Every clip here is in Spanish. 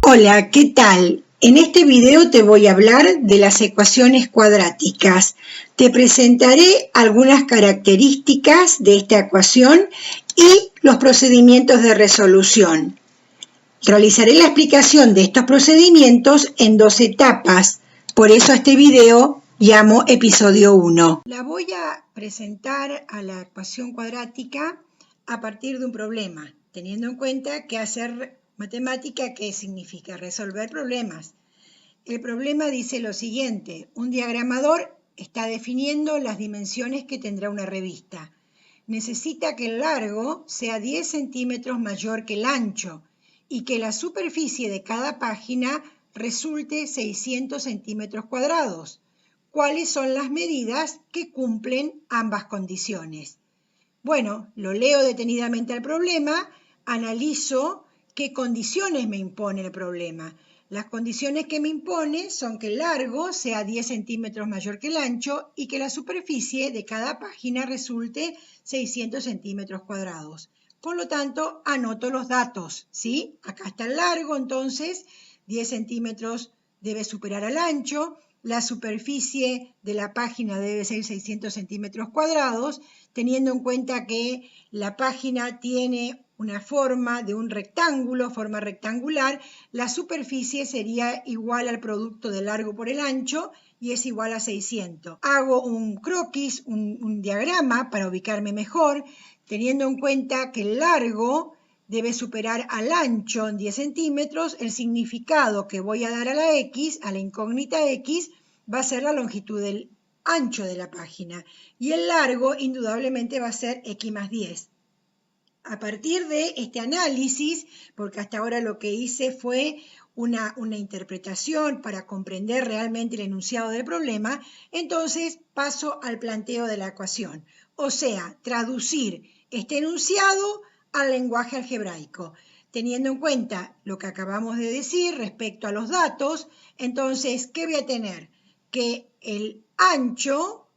Hola, ¿qué tal? En este video te voy a hablar de las ecuaciones cuadráticas. Te presentaré algunas características de esta ecuación y los procedimientos de resolución. Realizaré la explicación de estos procedimientos en 2 etapas, por eso a este video llamo episodio 1. La voy a presentar a la ecuación cuadrática a partir de un problema, teniendo en cuenta que hacer matemática, ¿qué significa? Resolver problemas. El problema dice lo siguiente: un diagramador está definiendo las dimensiones que tendrá una revista. Necesita que el largo sea 10 centímetros mayor que el ancho y que la superficie de cada página resulte 600 centímetros cuadrados. ¿Cuáles son las medidas que cumplen ambas condiciones? Bueno, lo leo detenidamente al problema, analizo qué condiciones me impone el problema. Las condiciones que me impone son que el largo sea 10 centímetros mayor que el ancho y que la superficie de cada página resulte 600 centímetros cuadrados. Por lo tanto, anoto los datos, ¿sí? Acá está el largo, entonces 10 centímetros debe superar al ancho. La superficie de la página debe ser 600 centímetros cuadrados, teniendo en cuenta que la página tiene una forma de un rectángulo, forma rectangular, la superficie sería igual al producto del largo por el ancho y es igual a 600. Hago un croquis, un diagrama para ubicarme mejor, teniendo en cuenta que el largo debe superar al ancho en 10 centímetros, el significado que voy a dar a la X, a la incógnita X, va a ser la longitud del ancho de la página y el largo indudablemente va a ser X más 10. A partir de este análisis, porque hasta ahora lo que hice fue una interpretación para comprender realmente el enunciado del problema, entonces paso al planteo de la ecuación, o sea, traducir este enunciado al lenguaje algebraico. Teniendo en cuenta lo que acabamos de decir respecto a los datos, entonces, ¿qué voy a tener? Que el ancho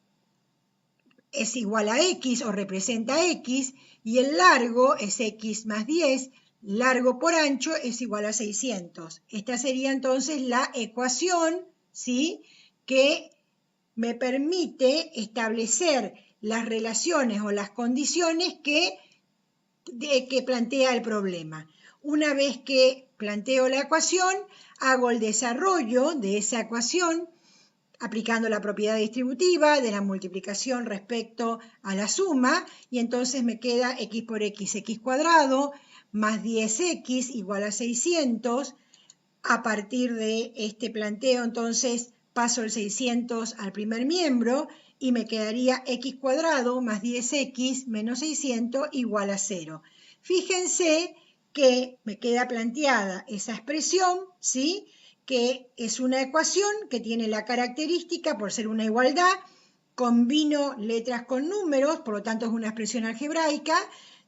es igual a X o representa X y el largo es X más 10, largo por ancho es igual a 600. Esta sería entonces la ecuación, ¿sí?, que me permite establecer las relaciones o las condiciones que plantea el problema. Una vez que planteo la ecuación, hago el desarrollo de esa ecuación aplicando la propiedad distributiva de la multiplicación respecto a la suma, y entonces me queda x por x cuadrado más 10x igual a 600. A partir de este planteo, entonces, paso el 600 al primer miembro y me quedaría x cuadrado más 10x menos 600 igual a 0. Fíjense que me queda planteada esa expresión, ¿sí?, que es una ecuación que tiene la característica, por ser una igualdad, combino letras con números, por lo tanto es una expresión algebraica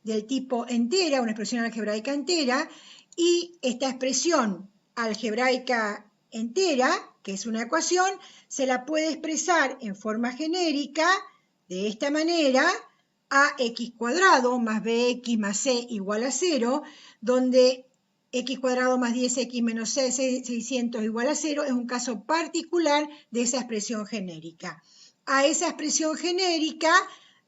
del tipo entera, una expresión algebraica entera, y esta expresión algebraica entera, que es una ecuación, se la puede expresar en forma genérica de esta manera: ax cuadrado más bx más c igual a 0, donde x cuadrado más 10x menos 600 igual a 0 es un caso particular de esa expresión genérica. A esa expresión genérica,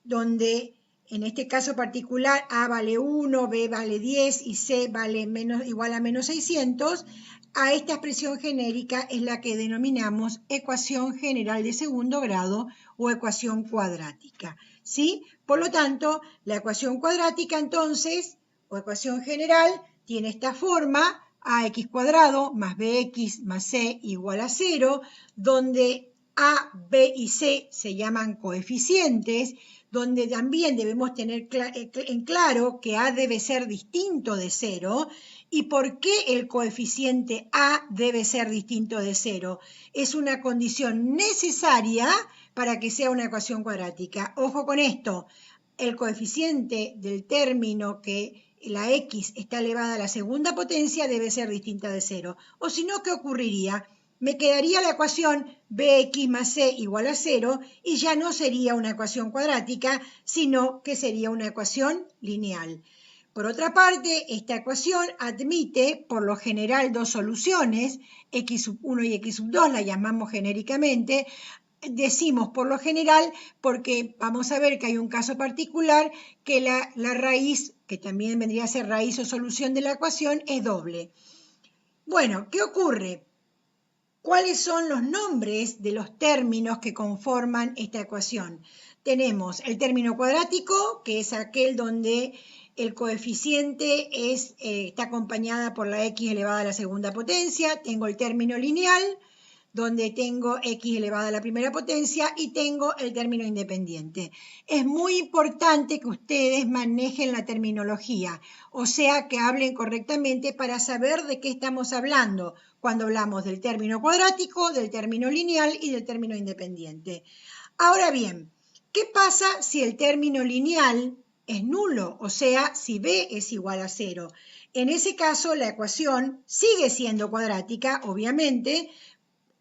donde en este caso particular a vale 1, b vale 10 y c vale igual a menos 600, a esta expresión genérica es la que denominamos ecuación general de segundo grado o ecuación cuadrática, ¿sí? Por lo tanto, la ecuación cuadrática entonces, o ecuación general, tiene esta forma: ax cuadrado más bx más c igual a 0, donde a, b y c se llaman coeficientes, donde también debemos tener en claro que a debe ser distinto de 0. ¿Y por qué el coeficiente a debe ser distinto de 0? Es una condición necesaria para que sea una ecuación cuadrática. Ojo con esto: el coeficiente del término que la x está elevada a la segunda potencia debe ser distinta de 0. O si no, ¿qué ocurriría? Me quedaría la ecuación bx más c igual a 0 y ya no sería una ecuación cuadrática, sino que sería una ecuación lineal. Por otra parte, esta ecuación admite, por lo general, dos soluciones, x1 y x2, la llamamos genéricamente. Decimos por lo general porque vamos a ver que hay un caso particular que la raíz, que también vendría a ser raíz o solución de la ecuación, es doble. Bueno, ¿qué ocurre? ¿Cuáles son los nombres de los términos que conforman esta ecuación? Tenemos el término cuadrático, que es aquel donde el coeficiente está acompañada por la x elevada a la segunda potencia. Tengo el término lineal, donde tengo x elevada a la primera potencia, y tengo el término independiente. Es muy importante que ustedes manejen la terminología, o sea, que hablen correctamente para saber de qué estamos hablando cuando hablamos del término cuadrático, del término lineal y del término independiente. Ahora bien, ¿qué pasa si el término lineal es nulo? O sea, si b es igual a 0. En ese caso, la ecuación sigue siendo cuadrática, obviamente.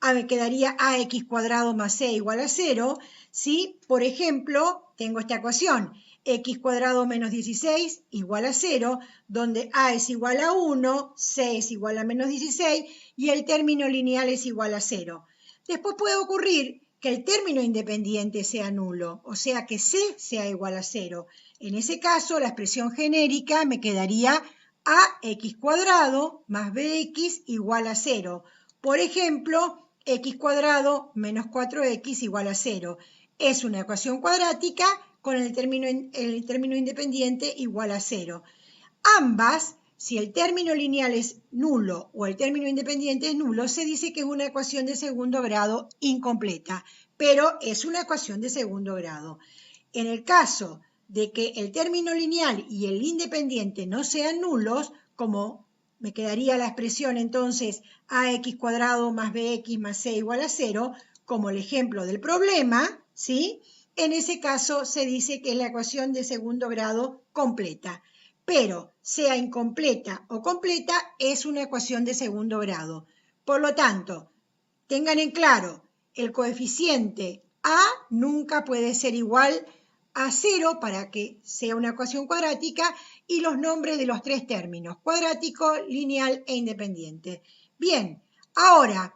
Me quedaría ax cuadrado más c igual a 0. ¿Sí? Por ejemplo, tengo esta ecuación, x cuadrado menos 16 igual a 0, donde a es igual a 1, c es igual a menos 16 y el término lineal es igual a 0. Después puede ocurrir que el término independiente sea nulo, o sea que c sea igual a 0. En ese caso, la expresión genérica me quedaría ax cuadrado más bx igual a 0. Por ejemplo, x cuadrado menos 4x igual a 0. Es una ecuación cuadrática con el término independiente igual a 0. Ambas, si el término lineal es nulo o el término independiente es nulo, se dice que es una ecuación de segundo grado incompleta, pero es una ecuación de segundo grado. En el caso de que el término lineal y el independiente no sean nulos, como me quedaría la expresión entonces ax cuadrado más bx más c igual a 0, como el ejemplo del problema, ¿sí? En ese caso se dice que es la ecuación de segundo grado completa. Pero sea incompleta o completa, es una ecuación de segundo grado. Por lo tanto, tengan en claro, el coeficiente a nunca puede ser igual a 0 para que sea una ecuación cuadrática, y los nombres de los tres términos, cuadrático, lineal e independiente. Bien, ahora,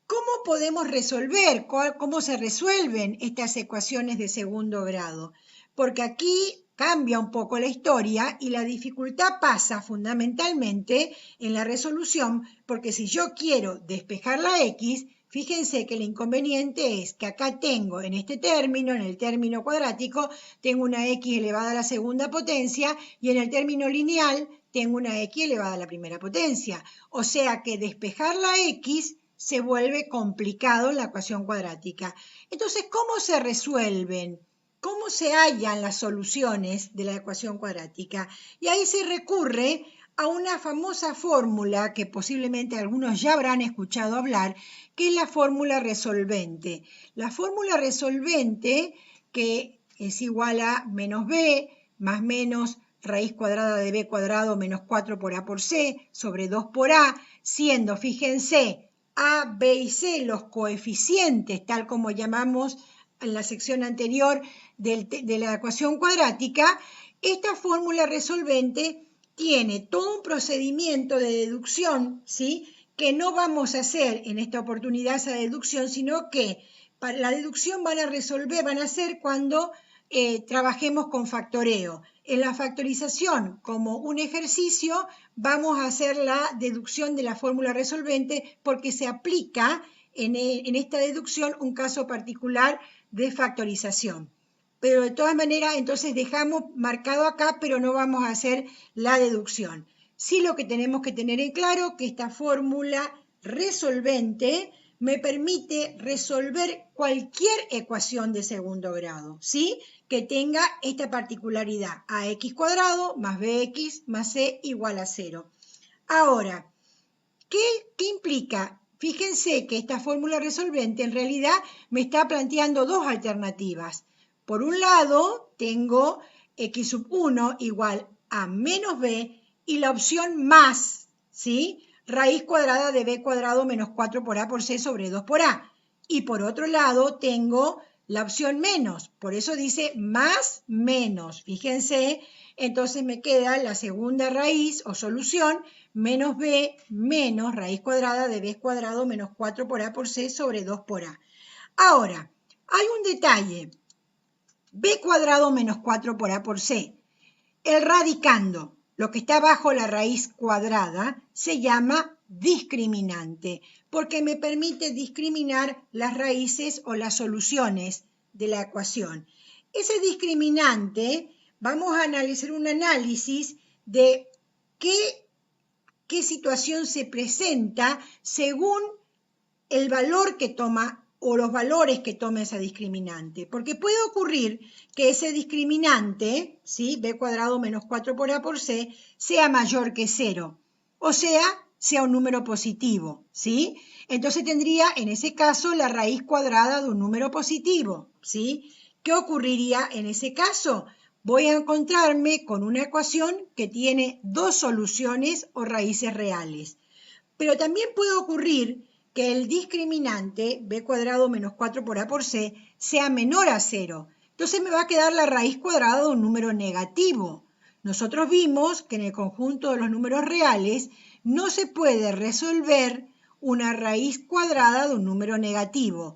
¿cómo podemos resolver? ¿Cómo se resuelven estas ecuaciones de segundo grado? Porque aquí cambia un poco la historia y la dificultad pasa fundamentalmente en la resolución, porque si yo quiero despejar la x, fíjense que el inconveniente es que acá tengo en este término, en el término cuadrático, tengo una x elevada a la segunda potencia y en el término lineal tengo una x elevada a la primera potencia. O sea que despejar la x se vuelve complicado en la ecuación cuadrática. Entonces, ¿cómo se resuelven? ¿Cómo se hallan las soluciones de la ecuación cuadrática? Y ahí se recurre a una famosa fórmula que posiblemente algunos ya habrán escuchado hablar, que es la fórmula resolvente. La fórmula resolvente, que es igual a menos b más menos raíz cuadrada de b cuadrado menos 4 por a por c sobre 2 por a, siendo, fíjense, a, b y c los coeficientes, tal como llamamos en la sección anterior de la ecuación cuadrática. Esta fórmula resolvente tiene todo un procedimiento de deducción, ¿sí? Que no vamos a hacer en esta oportunidad esa deducción, sino que para la deducción van a hacer cuando trabajemos con factoreo. En la factorización, como un ejercicio, vamos a hacer la deducción de la fórmula resolvente porque se aplica en esta deducción un caso particular de factorización. Pero de todas maneras, entonces dejamos marcado acá, pero no vamos a hacer la deducción. Sí, lo que tenemos que tener en claro que esta fórmula resolvente me permite resolver cualquier ecuación de segundo grado, ¿sí? Que tenga esta particularidad, ax cuadrado más bx más c igual a 0. Ahora, ¿qué implica? Fíjense que esta fórmula resolvente en realidad me está planteando dos alternativas. Por un lado, tengo x sub 1 igual a menos b y la opción más, ¿sí? Raíz cuadrada de b cuadrado menos 4 por a por c sobre 2 por a. Y por otro lado, tengo la opción menos, por eso dice más menos, fíjense, entonces me queda la segunda raíz o solución, menos b menos raíz cuadrada de b cuadrado menos 4 por a por c sobre 2 por a. Ahora, hay un detalle, b cuadrado menos 4 por a por c. El radicando, lo que está bajo la raíz cuadrada, se llama discriminante, porque me permite discriminar las raíces o las soluciones de la ecuación. Ese discriminante, vamos a analizar un análisis de qué situación se presenta según el valor que toma o los valores que toma esa discriminante. Porque puede ocurrir que ese discriminante, ¿sí? b cuadrado menos 4 por a por c, sea mayor que 0. O sea un número positivo, ¿sí? Entonces tendría, en ese caso, la raíz cuadrada de un número positivo, ¿sí? ¿Qué ocurriría en ese caso? Voy a encontrarme con una ecuación que tiene dos soluciones o raíces reales. Pero también puede ocurrir que el discriminante, b cuadrado menos 4 por a por c, sea menor a 0. Entonces me va a quedar la raíz cuadrada de un número negativo. Nosotros vimos que en el conjunto de los números reales no se puede resolver una raíz cuadrada de un número negativo.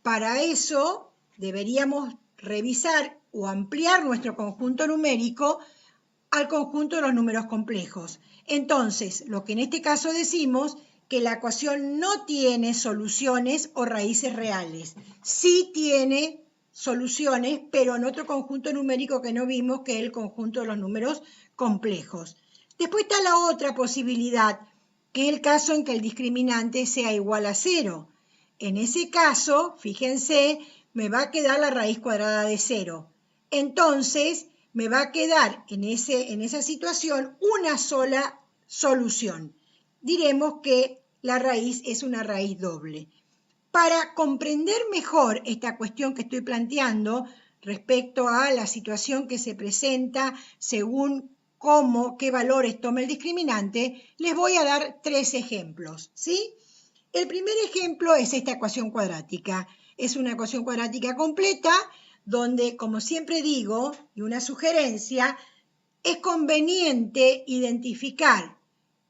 Para eso deberíamos revisar o ampliar nuestro conjunto numérico al conjunto de los números complejos. Entonces, lo que en este caso decimos que la ecuación no tiene soluciones o raíces reales. Sí tiene soluciones, pero en otro conjunto numérico que no vimos, que es el conjunto de los números complejos. Después está la otra posibilidad, que es el caso en que el discriminante sea igual a 0. En ese caso, fíjense, me va a quedar la raíz cuadrada de 0. Entonces, me va a quedar en esa situación una sola solución. Diremos que la raíz es una raíz doble. Para comprender mejor esta cuestión que estoy planteando respecto a la situación que se presenta según qué valores toma el discriminante, les voy a dar tres ejemplos, ¿sí? El primer ejemplo es esta ecuación cuadrática. Es una ecuación cuadrática completa donde, como siempre digo, y una sugerencia, es conveniente identificar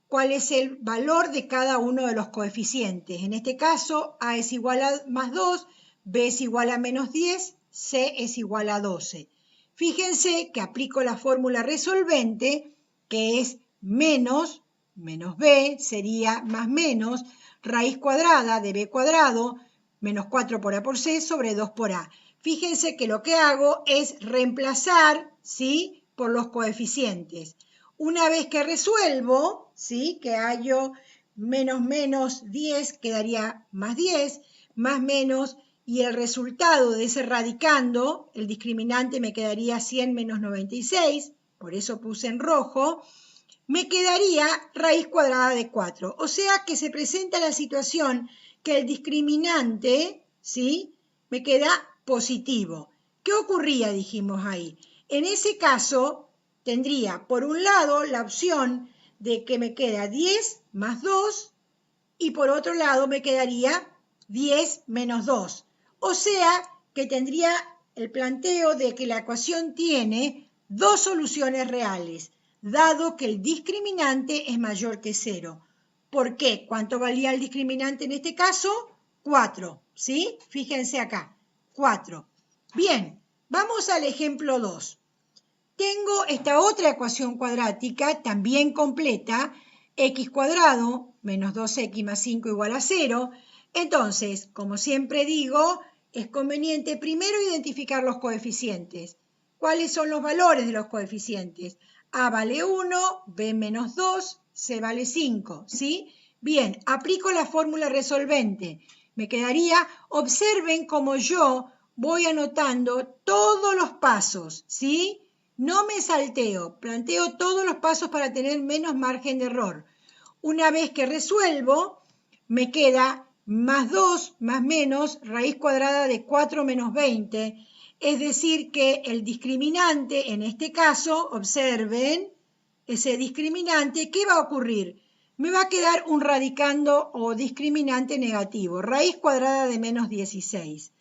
cuál es el valor de cada uno de los coeficientes. En este caso, a es igual a más 2, b es igual a menos 10, c es igual a 12. Fíjense que aplico la fórmula resolvente, que es menos b sería más menos raíz cuadrada de b cuadrado menos 4 por a por c sobre 2 por a. Fíjense que lo que hago es reemplazar, ¿sí?, por los coeficientes. Una vez que resuelvo, ¿sí?, que hallo menos 10 quedaría más 10, más menos, y el resultado de ese radicando, el discriminante me quedaría 100 menos 96, por eso puse en rojo, me quedaría raíz cuadrada de 4. O sea que se presenta la situación que el discriminante, ¿sí?, me queda positivo. ¿Qué ocurría, dijimos ahí? En ese caso, tendría por un lado la opción de que me queda 10 más 2 y por otro lado me quedaría 10 menos 2. O sea que tendría el planteo de que la ecuación tiene dos soluciones reales, dado que el discriminante es mayor que 0. ¿Por qué? ¿Cuánto valía el discriminante en este caso? 4, ¿sí? Fíjense acá, 4. Bien, vamos al ejemplo 2. Tengo esta otra ecuación cuadrática, también completa, x cuadrado menos 2x más 5 igual a 0. Entonces, como siempre digo, es conveniente primero identificar los coeficientes. ¿Cuáles son los valores de los coeficientes? A vale 1, b menos 2, c vale 5, ¿sí? Bien, aplico la fórmula resolvente. Me quedaría, observen cómo yo voy anotando todos los pasos, ¿sí? No me salteo, planteo todos los pasos para tener menos margen de error. Una vez que resuelvo, me queda más 2 más menos raíz cuadrada de 4 menos 20. Es decir que el discriminante, en este caso, observen, ese discriminante, ¿qué va a ocurrir? Me va a quedar un radicando o discriminante negativo, raíz cuadrada de menos 16.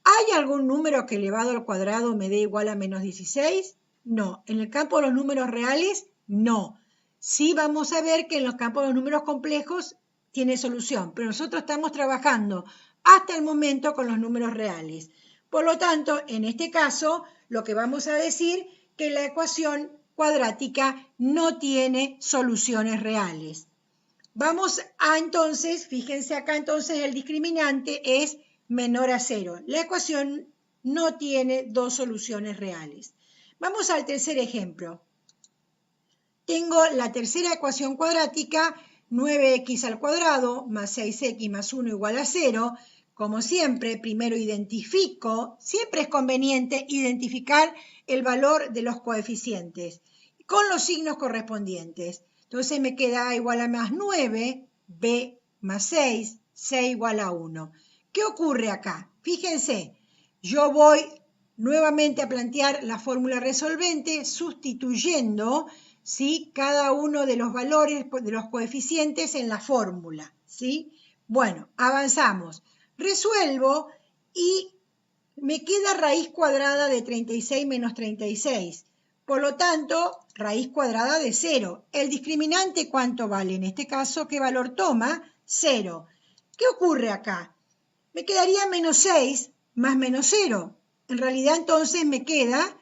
¿Hay algún número que elevado al cuadrado me dé igual a menos 16? No. ¿En el campo de los números reales? No. Sí vamos a ver que en los campos de los números complejos tiene solución, pero nosotros estamos trabajando hasta el momento con los números reales. Por lo tanto, en este caso, lo que vamos a decir que la ecuación cuadrática no tiene soluciones reales. Vamos a entonces, fíjense acá entonces el discriminante es menor a 0. La ecuación no tiene dos soluciones reales. Vamos al tercer ejemplo. Tengo la tercera ecuación cuadrática, 9x al cuadrado más 6x más 1 igual a 0. Como siempre, primero identifico, siempre es conveniente identificar el valor de los coeficientes con los signos correspondientes. Entonces me queda A igual a más 9, B más 6, C igual a 1. ¿Qué ocurre acá? Fíjense, yo voy nuevamente a plantear la fórmula resolvente sustituyendo, ¿sí?, cada uno de los valores de los coeficientes en la fórmula, ¿sí? Bueno, avanzamos. Resuelvo y me queda raíz cuadrada de 36 menos 36. Por lo tanto, raíz cuadrada de 0. ¿El discriminante cuánto vale? En este caso, ¿qué valor toma? 0. ¿Qué ocurre acá? Me quedaría menos 6 más menos 0. En realidad, entonces, me queda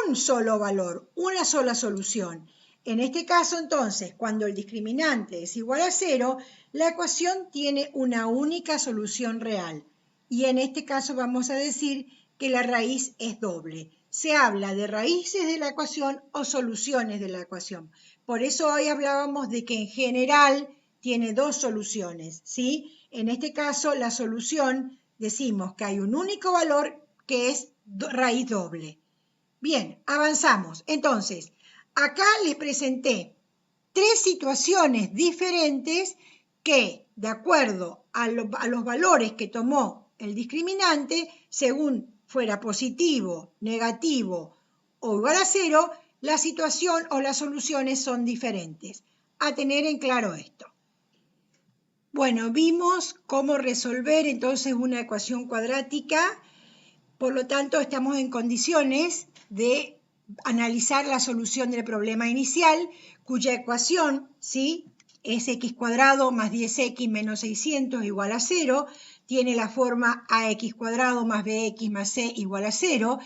un solo valor, una sola solución. En este caso, entonces, cuando el discriminante es igual a 0, la ecuación tiene una única solución real. Y en este caso vamos a decir que la raíz es doble. Se habla de raíces de la ecuación o soluciones de la ecuación. Por eso hoy hablábamos de que en general tiene dos soluciones, ¿sí? En este caso, la solución, decimos que hay un único valor que es raíz doble. Bien, avanzamos. Entonces, acá les presenté tres situaciones diferentes que, de acuerdo a los valores que tomó el discriminante, según fuera positivo, negativo o igual a 0, la situación o las soluciones son diferentes. A tener en claro esto. Bueno, vimos cómo resolver entonces una ecuación cuadrática. Por lo tanto, estamos en condiciones de analizar la solución del problema inicial, cuya ecuación, ¿sí?, es x cuadrado más 10x menos 600 igual a 0, tiene la forma ax cuadrado más bx más c igual a 0.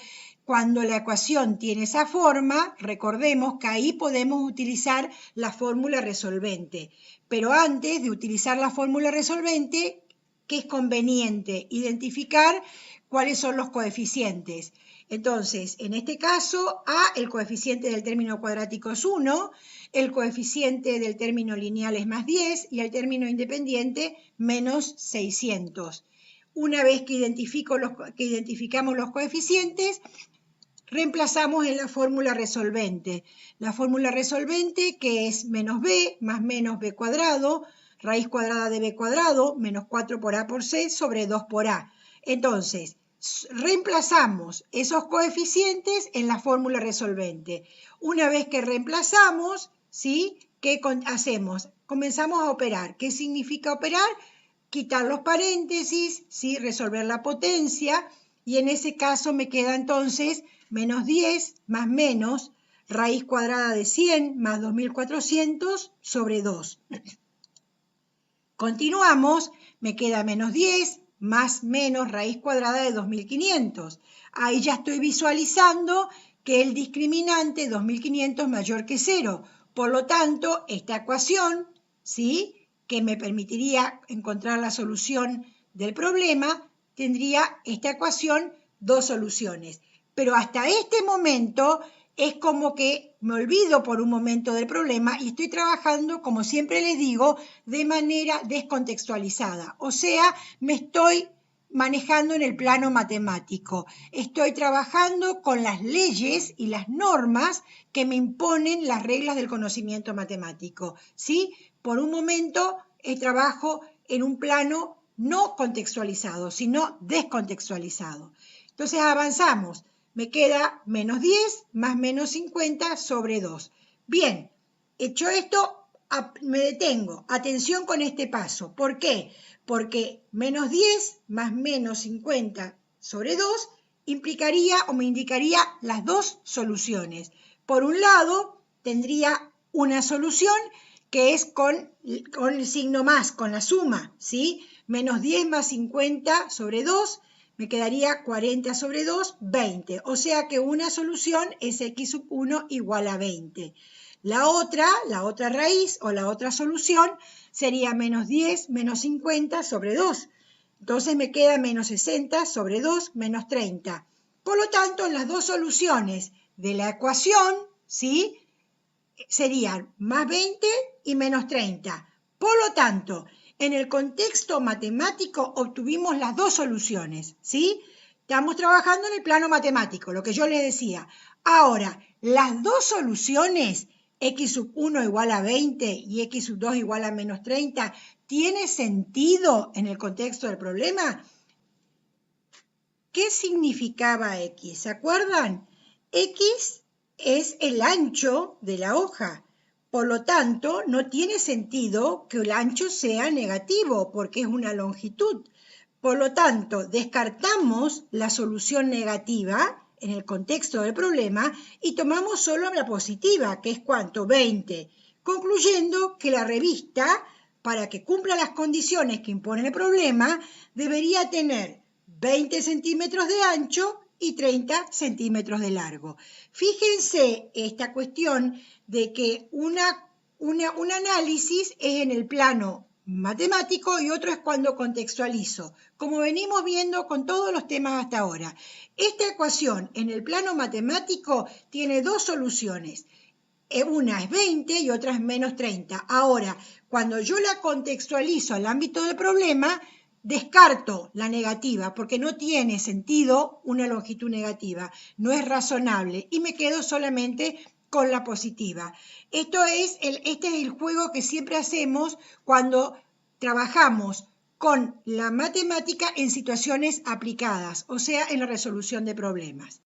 Cuando la ecuación tiene esa forma, recordemos que ahí podemos utilizar la fórmula resolvente. Pero antes de utilizar la fórmula resolvente, ¿qué es conveniente? Identificar cuáles son los coeficientes. Entonces, en este caso, el coeficiente del término cuadrático es 1, el coeficiente del término lineal es más 10 y el término independiente menos 600. Una vez que identificamos los coeficientes, reemplazamos en la fórmula resolvente. La fórmula resolvente, que es menos b más menos b cuadrado, raíz cuadrada de b cuadrado, menos 4 por a por c sobre 2 por a. Entonces, reemplazamos esos coeficientes en la fórmula resolvente. Una vez que reemplazamos, ¿sí?, ¿qué hacemos? Comenzamos a operar. ¿Qué significa operar? Quitar los paréntesis, ¿sí?, resolver la potencia, y en ese caso me queda entonces menos 10 más menos raíz cuadrada de 100 más 2400 sobre 2. Continuamos, me queda menos 10 más menos raíz cuadrada de 2500. Ahí ya estoy visualizando que el discriminante 2500 mayor que 0. Por lo tanto, esta ecuación, ¿sí?, que me permitiría encontrar la solución del problema, tendría esta ecuación dos soluciones. Pero hasta este momento es como que me olvido por un momento del problema y estoy trabajando, como siempre les digo, de manera descontextualizada. O sea, me estoy manejando en el plano matemático. Estoy trabajando con las leyes y las normas que me imponen las reglas del conocimiento matemático, ¿sí? Por un momento trabajo en un plano no contextualizado, sino descontextualizado. Entonces avanzamos. Me queda menos 10 más menos 50 sobre 2. Bien, hecho esto, me detengo. Atención con este paso. ¿Por qué? Porque menos 10 más menos 50 sobre 2 implicaría o me indicaría las dos soluciones. Por un lado, tendría una solución que es con el signo más, con la suma, ¿sí? Menos 10 más 50 sobre 2, me quedaría 40 sobre 2, 20. O sea que una solución es x sub 1 igual a 20. La otra raíz o la otra solución sería menos 10 menos 50 sobre 2. Entonces me queda menos 60 sobre 2 menos 30. Por lo tanto, las dos soluciones de la ecuación, ¿sí?, serían más 20 y menos 30. Por lo tanto, en el contexto matemático obtuvimos las dos soluciones, ¿sí? Estamos trabajando en el plano matemático, lo que yo les decía. Ahora, las dos soluciones, x sub 1 igual a 20 y x sub 2 igual a menos 30, ¿tiene sentido en el contexto del problema? ¿Qué significaba x? ¿Se acuerdan? X es el ancho de la hoja. Por lo tanto, no tiene sentido que el ancho sea negativo porque es una longitud. Por lo tanto, descartamos la solución negativa en el contexto del problema y tomamos solo la positiva, que es ¿cuánto? 20. Concluyendo que la revista, para que cumpla las condiciones que impone el problema, debería tener 20 centímetros de ancho y 30 centímetros de largo. Fíjense esta cuestión de que un análisis es en el plano matemático y otro es cuando contextualizo, como venimos viendo con todos los temas hasta ahora. Esta ecuación en el plano matemático tiene dos soluciones. Una es 20 y otra es menos 30. Ahora, cuando yo la contextualizo al ámbito del problema, descarto la negativa porque no tiene sentido una longitud negativa, no es razonable y me quedo solamente con la positiva. Este es el juego que siempre hacemos cuando trabajamos con la matemática en situaciones aplicadas, o sea, en la resolución de problemas.